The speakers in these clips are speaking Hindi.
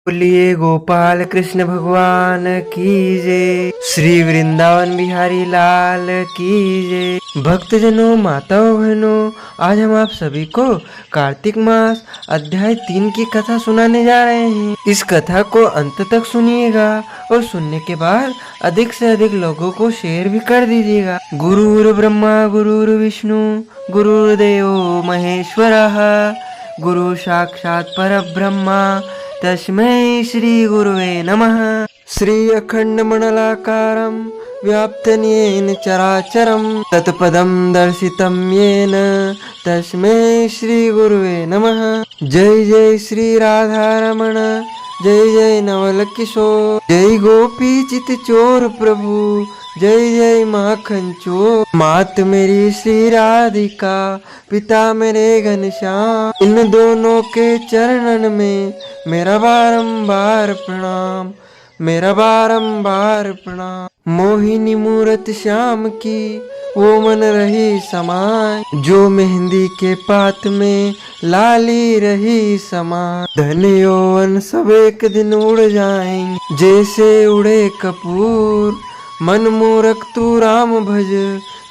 बोलिए गोपाल कृष्ण भगवान की जय। श्री वृंदावन बिहारी लाल की जय। भक्तजनों, माताओं, बहनों, आज हम आप सभी को कार्तिक मास अध्याय 3 की कथा सुनाने जा रहे हैं। इस कथा को अंत तक सुनिएगा और सुनने के बाद अधिक से अधिक लोगों को शेयर भी कर दीजिएगा। गुरुर् ब्रह्मा गुरुर् विष्णु गुरुर्देवो महेश्वरः गुरु साक्षात् परब्रह्मा तस्मै श्री गुरुवे नमः। श्री अखंड मंडलाकारं व्याप्तं येन चराचरं तत्पदं दर्शितं येन तस्मै श्री गुरुवे नमः। जय जय श्री राधारमण, जय जय नवल किशोर, जय गोपी चित चोर प्रभु, जय जय माखन चोर। मात मेरी श्री राधिका, पिता मेरे घनश्याम, इन दोनों के चरणन में मेरा बारंबार प्रणाम, मेरा बारंबार प्रणाम। मोहिनी मूरत श्याम की वो मन रही समाय, जो मेहंदी के पात में लाली रही समाय। धन यौवन सब एक दिन उड़ जाएंगे, जैसे उड़े कपूर। मन मूरख तू राम भज,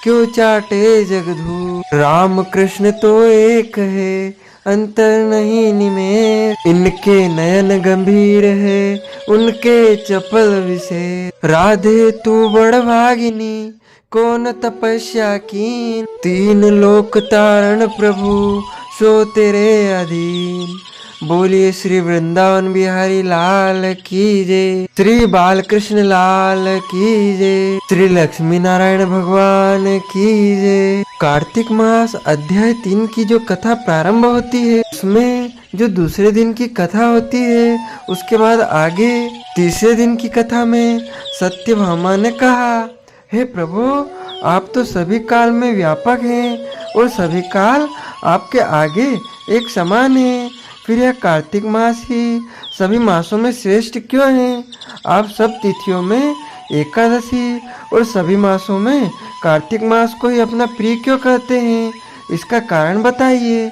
क्यों चाटे जगधूर। राम कृष्ण तो एक है, अंतर नहीं निमेष। इनके नयन गंभीर है, उनके चपल विशेष। राधे तू बड़ भागिनी, कौन तपस्या कीन। तीन लोक तारण प्रभु, सो तेरे अधीन। बोलिए श्री वृंदावन बिहारी लाल की जय। श्री बालकृष्ण लाल की जय। श्री लक्ष्मी नारायण भगवान की जय। कार्तिक मास अध्याय 3 की जो कथा प्रारंभ होती है, उसमें जो दूसरे दिन की कथा होती है, उसके बाद आगे तीसरे दिन की कथा में सत्यभामा ने कहा, हे प्रभु, आप तो सभी काल में व्यापक हैं और सभी काल आपके आगे एक समान है। फिर यह कार्तिक मास ही सभी मासों में श्रेष्ठ क्यों है? आप सब तिथियों में एकादशी और सभी मासों में कार्तिक मास को ही अपना प्रिय क्यों कहते हैं? इसका कारण बताइए।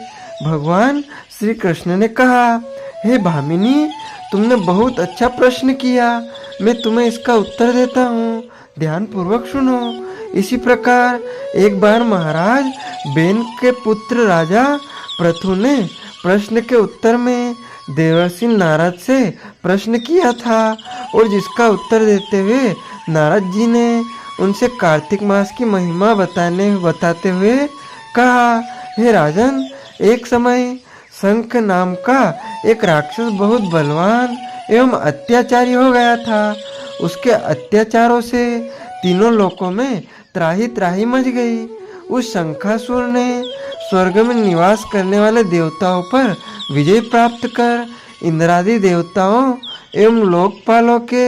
भगवान श्री कृष्ण ने कहा, हे भामिनी, तुमने बहुत अच्छा प्रश्न किया, मैं तुम्हें इसका उत्तर देता हूँ, ध्यान पूर्वक सुनो। इसी प्रकार एक बार महाराज बेन के पुत्र राजा पृथु ने प्रश्न के उत्तर में देवर्षि नारद से प्रश्न किया था और जिसका उत्तर देते हुए नारद जी ने उनसे कार्तिक मास की महिमा बताते हुए कहा, हे राजन, एक समय शंख नाम का एक राक्षस बहुत बलवान एवं अत्याचारी हो गया था। उसके अत्याचारों से तीनों लोकों में त्राही त्राही मच गई। उस शंखासुर ने स्वर्ग में निवास करने वाले देवताओं पर विजय प्राप्त कर इंद्रादि देवताओं एवं लोकपालों के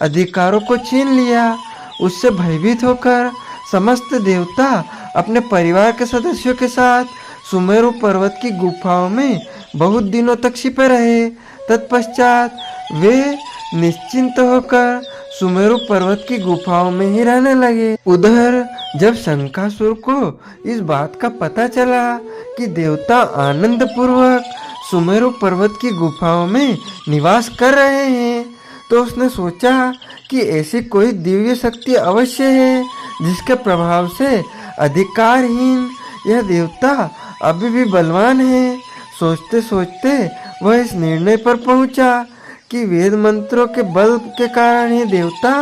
अधिकारों को छीन लिया। उससे भयभीत होकर समस्त देवता अपने परिवार के सदस्यों के साथ सुमेरु पर्वत की गुफाओं में बहुत दिनों तक छिपे रहे। तत्पश्चात वे निश्चिंत होकर सुमेरु पर्वत की गुफाओं में ही रहने लगे। उधर जब शंखासुर को इस बात का पता चला कि देवता आनंद पूर्वक सुमेरु पर्वत की गुफाओं में निवास कर रहे हैं, तो उसने सोचा कि ऐसी कोई दिव्य शक्ति अवश्य है जिसके प्रभाव से अधिकारहीन यह देवता अभी भी बलवान है। सोचते सोचते वह इस निर्णय पर पहुंचा कि वेद मंत्रों के बल के कारण ही देवता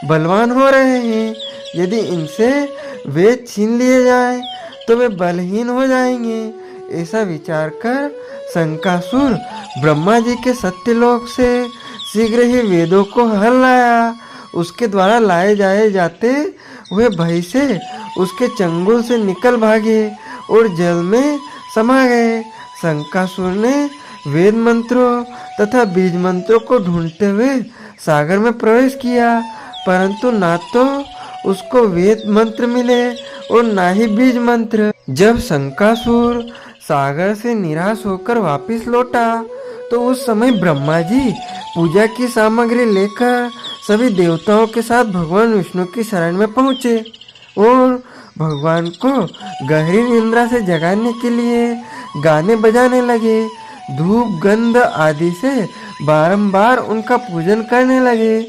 बलवान हो रहे हैं। यदि इनसे वेद छीन लिए जाए तो वे बलहीन हो जाएंगे। ऐसा विचार कर शंखासुर ब्रह्मा जी के सत्यलोक से शीघ्र ही वेदों को हर लाया। उसके द्वारा लाए जाते हुए भय से उसके चंगुल से निकल भागे और जल में समा गए। शंखासुर ने वेद मंत्रों तथा बीज मंत्रों को ढूंढते हुए सागर में प्रवेश किया, परंतु ना तो उसको वेद मंत्र मिले और ना ही बीज मंत्र। जब शंखासुर सागर से निराश होकर वापस लौटा तो उस समय ब्रह्मा जी पूजा की सामग्री लेकर सभी देवताओं के साथ भगवान विष्णु की शरण में पहुँचे और भगवान को गहरी निंद्रा से जगाने के लिए गाने बजाने लगे। धूप गंध आदि से बारंबार उनका पूजन करने लगे।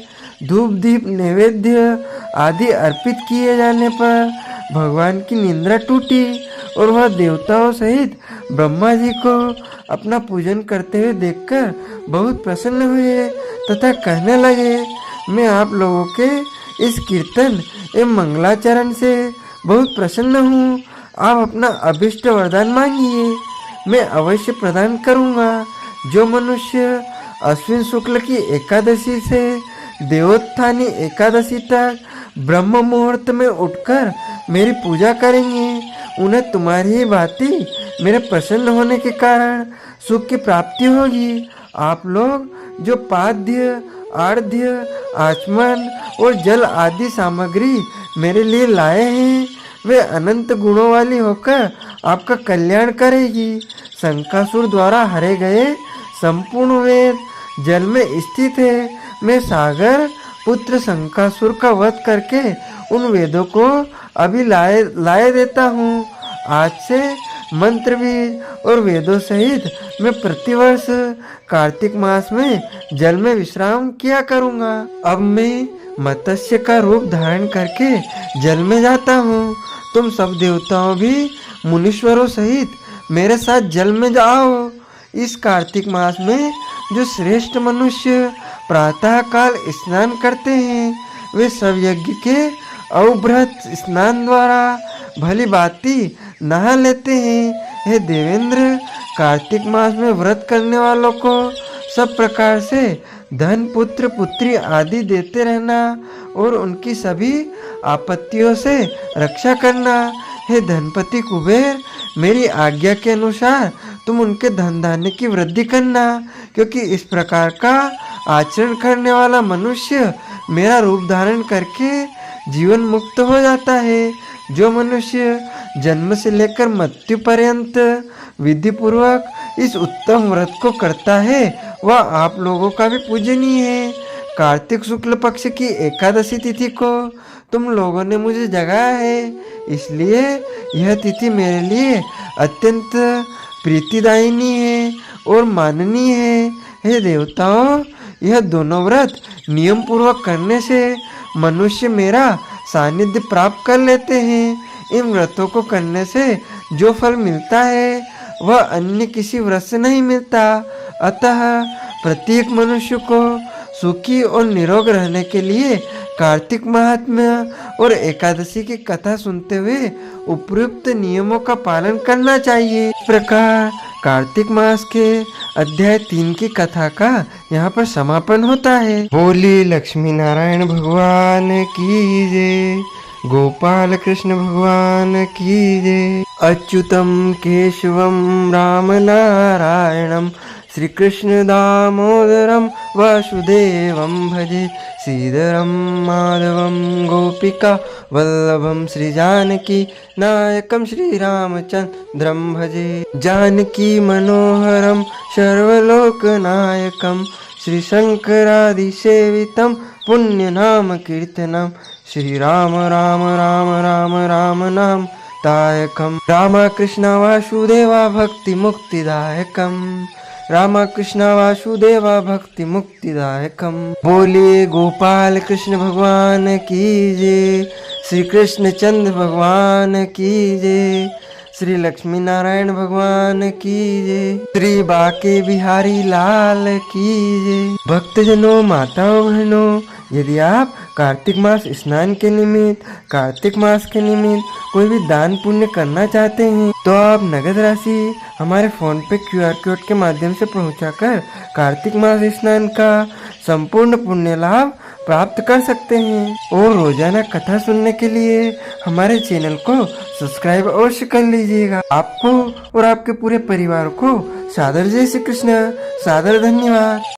धूप दीप नैवेद्य आदि अर्पित किए जाने पर भगवान की निंद्रा टूटी और वह देवताओं सहित ब्रह्मा जी को अपना पूजन करते हुए देखकर बहुत प्रसन्न हुए तथा कहने लगे, मैं आप लोगों के इस कीर्तन एवं मंगलाचरण से बहुत प्रसन्न हूँ। आप अपना अभिष्ट वरदान मांगिए, मैं अवश्य प्रदान करूँगा। जो मनुष्य अश्विन शुक्ल की एकादशी से देवोत्थानी एकादशी तक ब्रह्म मुहूर्त में उठकर मेरी पूजा करेंगे, उन्हें तुम्हारी ही भांति मेरे प्रसन्न होने के कारण सुख की प्राप्ति होगी। आप लोग जो पाद्य आर्ध्य आचमन और जल आदि सामग्री मेरे लिए लाए हैं, वे अनंत गुणों वाली होकर आपका कल्याण करेगी। शंकासुर द्वारा हरे गए संपूर्ण वेद जल में स्थित है। मैं सागर पुत्र शंकासुर का वध करके उन वेदों को अभी लाए देता हूँ। आज से मंत्र बीज और वेदों सहित मैं प्रतिवर्ष कार्तिक मास में जल में विश्राम किया करूँगा। अब मैं मत्स्य का रूप धारण करके जल में जाता हूँ। तुम सब देवताओं भी मुनीश्वरों सहित मेरे साथ जल में जाओ। इस कार्तिक मास में जो श्रेष्ठ मनुष्य प्रातः काल स्नान करते हैं, वे सब यज्ञ के अवभृत स्नान द्वारा भली भांति नहा लेते हैं। हे देवेंद्र, कार्तिक मास में व्रत करने वालों को सब प्रकार से धन पुत्र पुत्री आदि देते रहना और उनकी सभी आपत्तियों से रक्षा करना। हे धनपति कुबेर, मेरी आज्ञा के अनुसार तुम उनके धन धान्य की वृद्धि करना, क्योंकि इस प्रकार का आचरण करने वाला मनुष्य मेरा रूप धारण करके जीवन मुक्त हो जाता है। जो मनुष्य जन्म से लेकर मृत्यु पर्यंत विधि पूर्वक इस उत्तम व्रत को करता है, वह आप लोगों का भी पूजनीय है। कार्तिक शुक्ल पक्ष की एकादशी तिथि को तुम लोगों ने मुझे जगाया है, इसलिए यह तिथि मेरे लिए अत्यंत प्रीतिदायिनी है और माननीय है। हे देवताओं, यह दोनों व्रत नियम पूर्वक करने से मनुष्य मेरा सानिध्य प्राप्त कर लेते हैं। इन व्रतों को करने से जो फल मिलता है वह अन्य किसी व्रत से नहीं मिलता। अतः प्रत्येक मनुष्य को सुखी और निरोग रहने के लिए कार्तिक महात्म्य और एकादशी की कथा सुनते हुए उपयुक्त नियमों का पालन करना चाहिए। इस प्रकार कार्तिक मास के अध्याय 3 की कथा का यहाँ पर समापन होता है। बोली लक्ष्मी नारायण भगवान की जय, गोपाल कृष्ण भगवान की जय। अच्युतम केशवम राम नारायणम श्री कृष्ण दामोदरम वासुदेवम भजे। श्रीधरम माधवम गोपिका वल्लभम श्री जानकी नायकम श्री रामचंद्रम भजे। जानकी मनोहरम सर्वलोकनायकम श्री शंकरादि सेवितम पुण्य नाम कीर्तनम। श्री राम राम राम राम राम नाम दायकम। राम कृष्ण वासुदेवा भक्ति मुक्तिदायकम। राम कृष्ण वासुदेवा भक्ति मुक्तिदायकम। बोले गोपाल कृष्ण भगवान की जय, श्री कृष्ण चंद्र भगवान की जय, श्री लक्ष्मी नारायण भगवान की जय, श्री बाके बिहारी लाल की जय। भक्तजनों, माताओं, बहनों, यदि आप कार्तिक मास स्नान के निमित्त, कार्तिक मास के निमित्त कोई भी दान पुण्य करना चाहते हैं तो आप नगद राशि हमारे फोन पे QR कोड के माध्यम से पहुंचाकर कार्तिक मास स्नान का संपूर्ण पुण्य लाभ प्राप्त कर सकते हैं। और रोजाना कथा सुनने के लिए हमारे चैनल को सब्सक्राइब अवश्य कर लीजिएगा। आपको और आपके पूरे परिवार को सादर जय श्री कृष्ण, सादर धन्यवाद।